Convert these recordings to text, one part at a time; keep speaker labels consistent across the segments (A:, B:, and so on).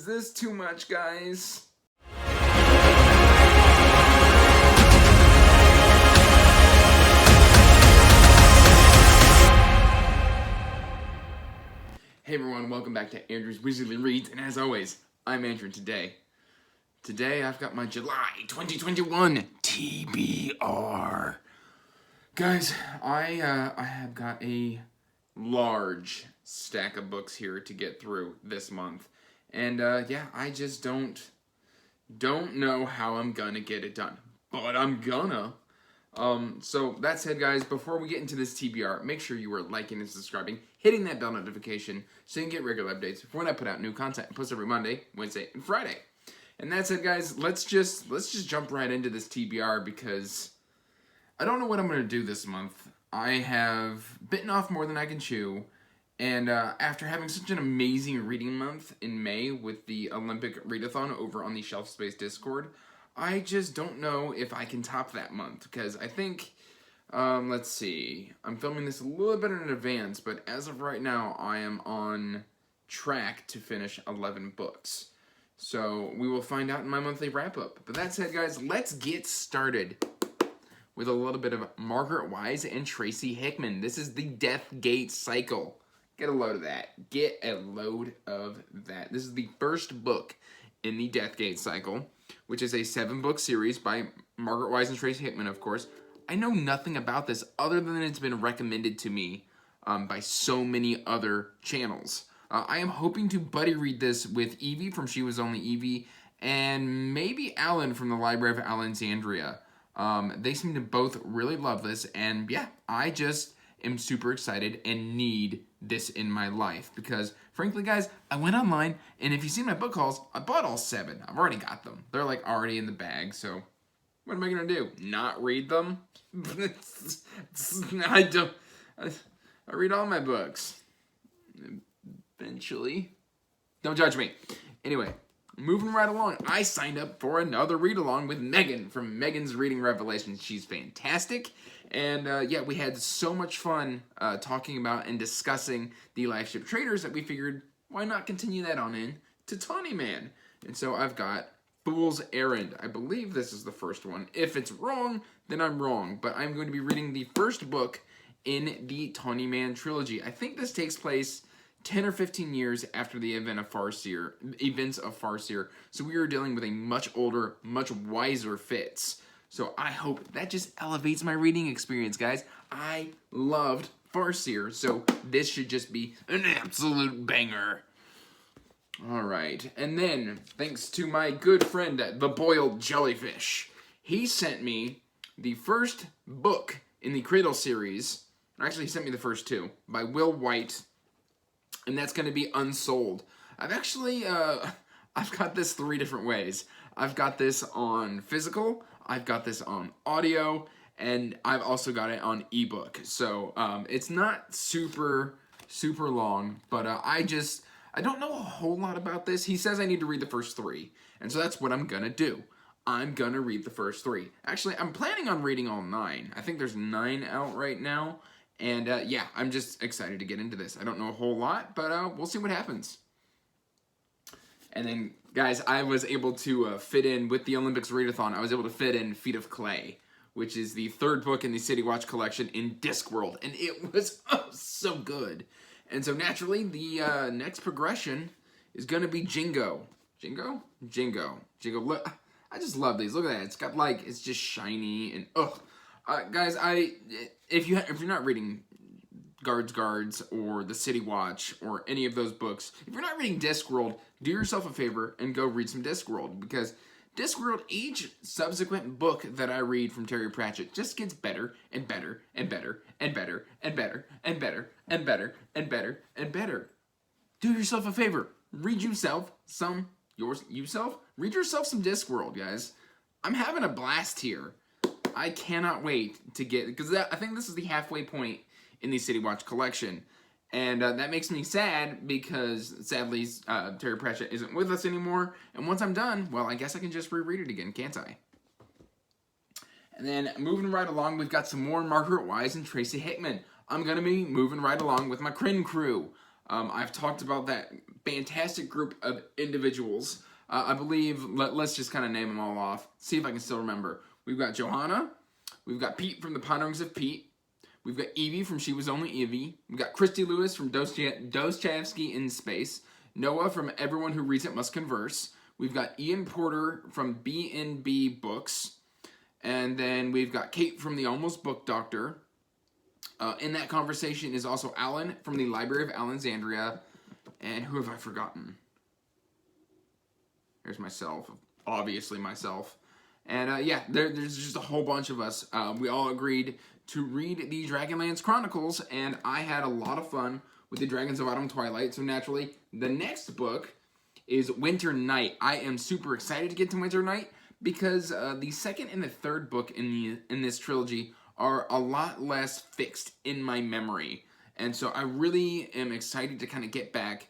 A: Is this too much, guys? Hey everyone, welcome back to Andrew's Wizardly Reads, and as always, I'm Andrew. Today I've got my July 2021 TBR. Guys, I have got a large stack of books here to get through this month, and yeah, I just don't know how I'm gonna get it done, but I'm gonna. So that said, guys, before we get into this TBR, make sure you are liking and subscribing, hitting that bell notification so you can get regular updates for when I put out new content. I post every Monday, Wednesday, and Friday. And that said, guys, let's just jump right into this TBR because I don't know what I'm going to do this month. I have bitten off more than I can chew, and after having such an amazing reading month in May with the Olympic Readathon over on the Shelf Space Discord, I just don't know if I can top that month, because I think, let's see, I'm filming this a little bit in advance, but as of right now, I am on track to finish 11 books. So we will find out in my monthly wrap-up. But that said, guys, let's get started with a little bit of Margaret Wise and Tracy Hickman. This is the Death Gate Cycle. Get a load of that. Get a load of that. This is the first book in the Death Gate Cycle, which is a 7-book series by Margaret Wise and Tracy Hickman, of course. I know nothing about this other than it's been recommended to me by so many other channels. I am hoping to buddy read this with Evie from She Was Only Evie and maybe Alan from the Library of Allenxandria. They seem to both really love this, and yeah, I just am super excited and need this in my life because, frankly, guys, I went online, and if you see my book hauls, I bought all 7. I've already got them. They're, like, already in the bag, so what am I going to do? Not read them? I read all my books. Eventually. Don't judge me. Anyway, moving right along, I signed up for another read-along with Megan from Megan's Reading Revelations. She's fantastic. And yeah, we had so much fun talking about and discussing the Life Ship Traders that we figured, why not continue that on in to Tawny Man? And so I've got Fool's Errand. I believe this is the first one. If it's wrong, then I'm wrong. But I'm going to be reading the first book in the Tawny Man trilogy. I think this takes place 10 or 15 years after the events of Farseer. So we are dealing with a much older, much wiser Fitz. So I hope that just elevates my reading experience, guys. I loved Farseer, so this should just be an absolute banger. Alright, and then, thanks to my good friend, the Boiled Jellyfish, he sent me the first book in the Cradle series. Actually, he sent me the first 2, by Will White, and that's going to be Unsold. I've actually, I've got this 3 different ways. I've got this on physical, I've got this on audio, and I've also got it on ebook. So it's not super long, but I don't know a whole lot about this. He says I need to read the first 3, and so that's what I'm gonna do. I'm gonna read the first 3. Actually, I'm planning on reading all 9. I think there's 9 out right now, and yeah, I'm just excited to get into this. I don't know a whole lot, but we'll see what happens. And then, guys, I was able to fit in, with the Olympics Readathon, I was able to fit in Feet of Clay, which is the 3rd book in the City Watch collection in Discworld, and it was so good. And so, naturally, the next progression is going to be Jingo. Jingo? Jingo. Look, I just love these. Look at that. It's got, like, it's just shiny, and, ugh. Guys, if you're not reading Guards, or The City Watch, or any of those books, if you're not reading Discworld, do yourself a favor and go read some Discworld, because Discworld, each subsequent book that I read from Terry Pratchett just gets better and better and better and better and better and better and better and better and better. Do yourself a favor. Read yourself some Discworld, guys. I'm having a blast here. I cannot wait to get, because I think this is the halfway point in the City Watch collection, and that makes me sad because sadly Terry Pratchett isn't with us anymore, and once I'm done, well, I guess I can just reread it again, can't I? And then moving right along, we've got some more Margaret Wise and Tracy Hickman. I'm going to be moving right along with my Krynn Crew. I've talked about that fantastic group of individuals. I believe, let's just kind of name them all off. See if I can still remember. We've got Johanna. We've got Pete from The Ponderings of Pete. We've got Evie from She Was Only Evie. We've got Christy Lewis from Dostoevsky in Space. Noah from Everyone Who Reads It Must Converse. We've got Ian Porter from B&B Books. And then we've got Kate from The Almost Book Doctor. In that conversation is also Alan from the Library of Allenxandria. And who have I forgotten? There's myself. Obviously myself. And yeah, there's just a whole bunch of us. We all agreed to read the Dragonlance Chronicles, and I had a lot of fun with the Dragons of Autumn Twilight. So naturally, the next book is Winter Night. I am super excited to get to Winter Night because the second and the third book in this trilogy are a lot less fixed in my memory. And so I really am excited to kind of get back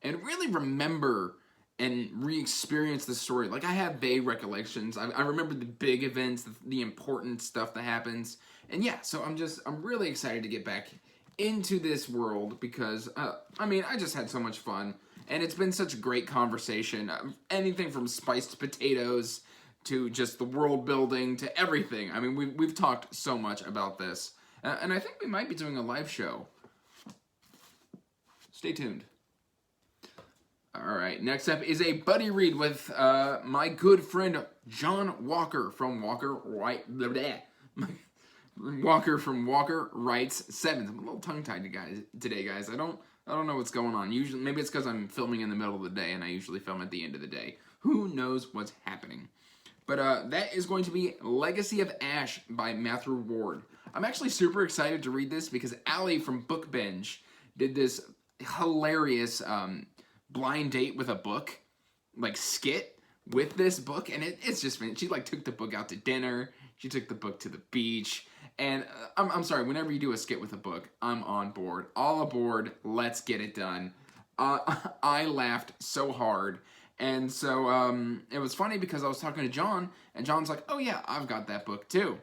A: and really remember and re-experience the story. Like, I have vague recollections. I remember the big events, the important stuff that happens. And yeah, so I'm really excited to get back into this world because, I mean, I just had so much fun. And it's been such a great conversation. Anything from spiced potatoes to just the world building to everything. I mean, we've talked so much about this. And I think we might be doing a live show. Stay tuned. All right, next up is a buddy read with my good friend John Walker from Walker from Walker Writes Sevens. I'm a little tongue-tied today, guys. I don't know what's going on. Usually, maybe it's because I'm filming in the middle of the day, and I usually film at the end of the day. Who knows what's happening? But that is going to be Legacy of Ash by Matthew Ward. I'm actually super excited to read this because Allie from BookBinge did this hilarious blind date with a book, like, skit with this book, and it's just been, she like took the book out to dinner, she took the book to the beach, and I'm sorry, whenever you do a skit with a book, I'm on board, all aboard, let's get it done. I laughed so hard, and so it was funny because I was talking to John, and John's like, oh yeah, I've got that book too,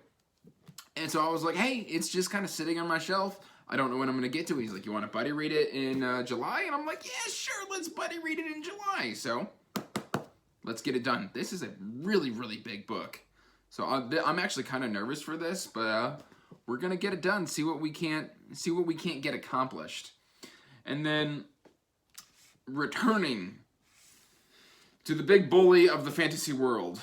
A: and so I was like, hey, it's just kind of sitting on my shelf, I don't know when I'm going to get to it. He's like, you want to buddy read it in July? And I'm like, yeah, sure, let's buddy read it in July. So, let's get it done. This is a really, really big book. So, I'm actually kind of nervous for this, but we're going to get it done, see what we can't get accomplished. And then, returning to the big bully of the fantasy world,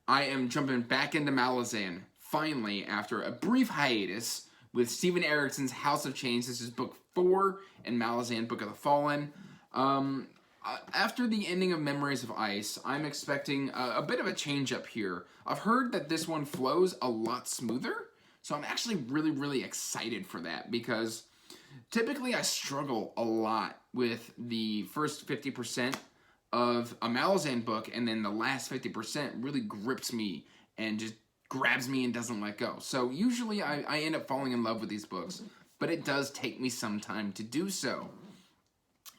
A: I am jumping back into Malazan, finally, after a brief hiatus, with Stephen Erickson's House of Chains. This is book 4 in Malazan, Book of the Fallen. After the ending of Memories of Ice, I'm expecting a bit of a change up here. I've heard that this one flows a lot smoother, so I'm actually really, really excited for that, because typically I struggle a lot with the first 50% of a Malazan book, and then the last 50% really grips me and just grabs me and doesn't let go. So usually I end up falling in love with these books, but it does take me some time to do so.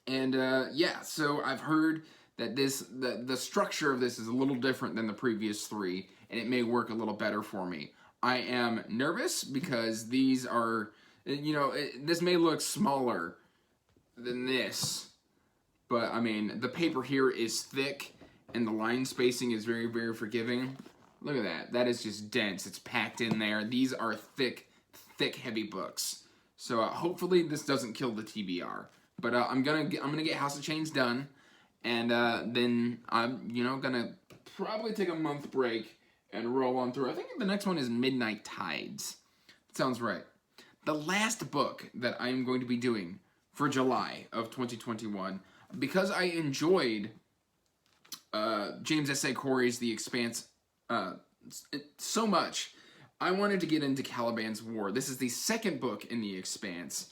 A: And yeah, so I've heard that the structure of this is a little different than the previous 3, and it may work a little better for me. I am nervous because these are, you know, this may look smaller than this, but I mean, the paper here is thick, and the line spacing is very, very forgiving. Look at that. That is just dense. It's packed in there. These are thick, heavy books. So hopefully this doesn't kill the TBR. But I'm gonna get House of Chains done, and then I'm gonna probably take a month break and roll on through. I think the next one is Midnight Tides. That sounds right. The last book that I'm going to be doing for July of 2021, because I enjoyed James S.A. Corey's The Expanse so much, I wanted to get into Caliban's War. This is the second book in The Expanse,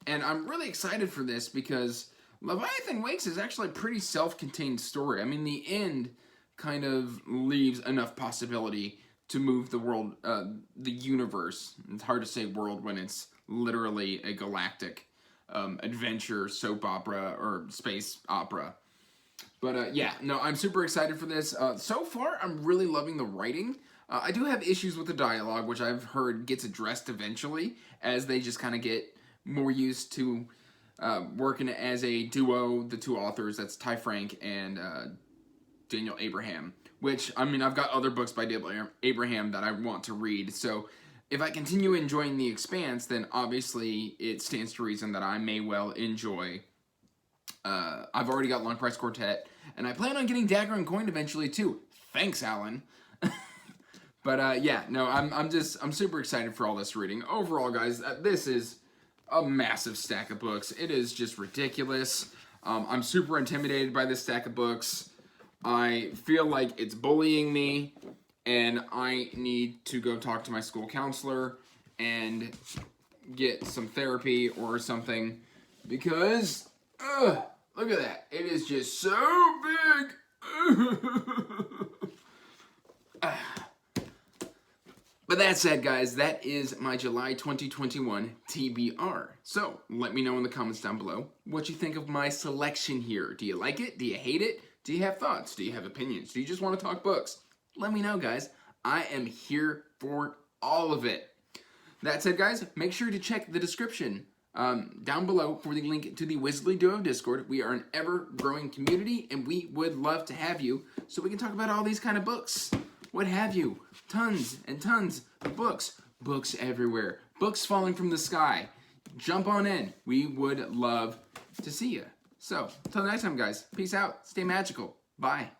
A: and I'm really excited for this because Leviathan Wakes is actually a pretty self-contained story. I mean, the end kind of leaves enough possibility to move the world, the universe. It's hard to say world when it's literally a galactic adventure, soap opera, or space opera. But yeah, no, I'm super excited for this. So far, I'm really loving the writing. I do have issues with the dialogue, which I've heard gets addressed eventually, as they just kind of get more used to working as a duo, the two authors, that's Ty Frank and Daniel Abraham, which, I mean, I've got other books by Daniel Abraham that I want to read, so if I continue enjoying The Expanse, then obviously it stands to reason that I may well enjoy. I've already got Long Price Quartet, and I plan on getting Dagger and Coin eventually too. Thanks, Alan. But yeah, no, I'm super excited for all this reading. Overall, guys, this is a massive stack of books. It is just ridiculous. I'm super intimidated by this stack of books. I feel like it's bullying me, and I need to go talk to my school counselor and get some therapy or something, because look at that. It is just so big. But that said, guys, that is my July 2021 TBR. So let me know in the comments down below what you think of my selection here. Do you like it? Do you hate it? Do you have thoughts? Do you have opinions? Do you just want to talk books? Let me know, guys. I am here for all of it. That said, guys, make sure to check the description down below for the link to the Wizardly Duo Discord. We are an ever-growing community, and we would love to have you so we can talk about all these kind of books. What have you? Tons and tons of books. Books everywhere. Books falling from the sky. Jump on in. We would love to see you. So, until next time, guys. Peace out. Stay magical. Bye.